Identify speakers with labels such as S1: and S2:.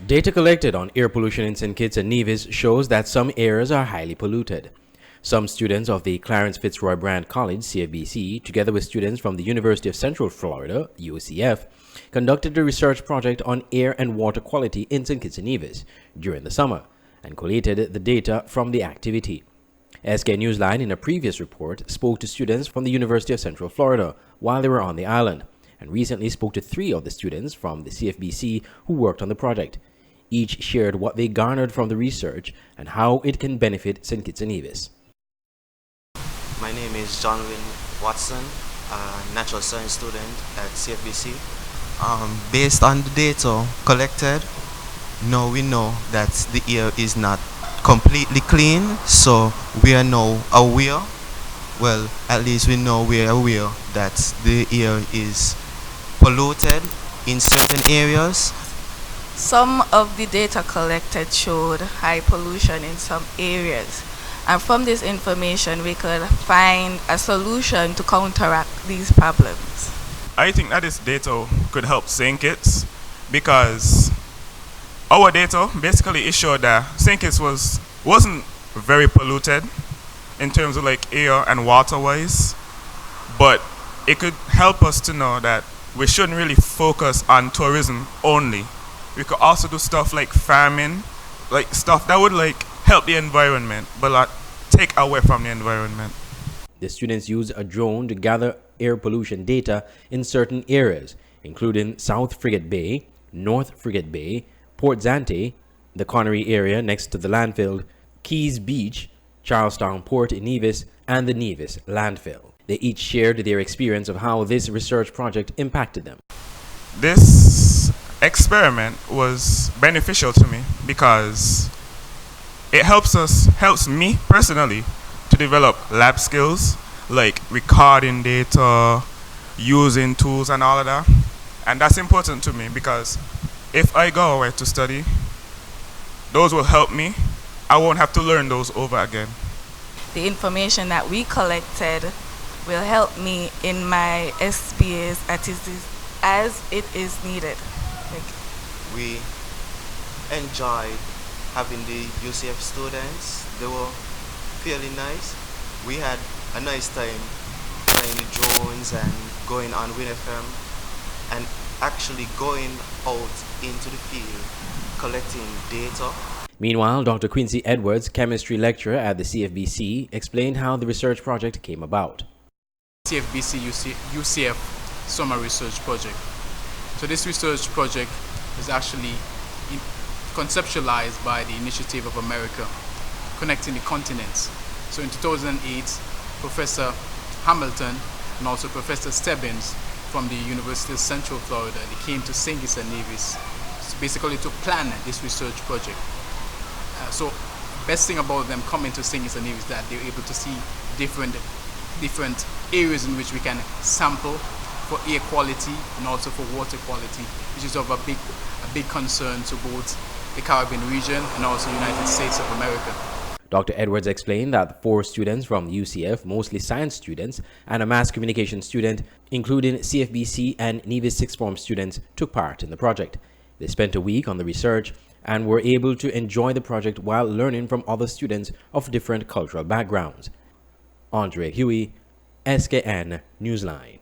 S1: Data collected on air pollution in St. Kitts and Nevis shows that some areas are highly polluted. Some students of the Clarence Fitzroy Brand College, Cfbc, together with students from the University of Central Florida, UCF, conducted a research project on air and water quality in St. Kitts and Nevis during the summer and collated the data from the activity. SK Newsline, in a previous report, spoke to students from the University of Central Florida while they were on the island, and recently spoke to 3 of the students from the CFBC who worked on the project. Each shared what they garnered from the research and how it can benefit St. Kitts and Nevis.
S2: My name is John Wynne Watson, a natural science student at CFBC. Based on the data collected, now we know that the air is not completely clean, so we are now aware, well, at least we know we are aware that the air is polluted in certain areas.
S3: Some of the data collected showed high pollution in some areas, and from this information we could find a solution to counteract these problems.
S4: I think that this data could help St. Kitts because our data basically it showed that St. Kitts wasn't very polluted in terms of like air and water wise, but it could help us to know that we shouldn't really focus on tourism only. We could also do stuff like farming, like stuff that would like help the environment but not take away from the environment.
S1: The students used a drone to gather air pollution data in certain areas, including South Frigate Bay, North Frigate Bay, Port Zante, the Connery area next to the landfill, Keys Beach, Charlestown Port in Nevis, and the Nevis landfill. They each shared their experience of how this research project impacted them.
S4: This experiment was beneficial to me because it helps me personally to develop lab skills like recording data, using tools and all of that. And that's important to me because if I go away to study, those will help me. I won't have to learn those over again.
S3: The information that we collected will help me in my SBAs as it is needed.
S2: We enjoyed having the UCF students. They were fairly nice. We had a nice time flying the drones and going on WinFM and actually going out into the field collecting data.
S1: Meanwhile, Dr. Quincy Edwards, chemistry lecturer at the CFBC, explained how the research project came about.
S5: CFBC UCF Summer Research Project. So this research project is actually conceptualized by the Initiative of America, connecting the continents. So in 2008, Professor Hamilton and also Professor Stebbins from the University of Central Florida, they came to St. Kitts and Nevis basically to plan this research project. So best thing about them coming to St. Kitts and Nevis is that they're able to see different areas in which we can sample for air quality and also for water quality, which is of a big concern to both the Caribbean region and also the United States of America.
S1: Dr. Edwards explained that 4 students from UCF, mostly science students, and a mass communication student, including CFBC and Nevis Sixth Form students, took part in the project. They spent a week on the research and were able to enjoy the project while learning from other students of different cultural backgrounds. Andre Huey, SKN Newsline.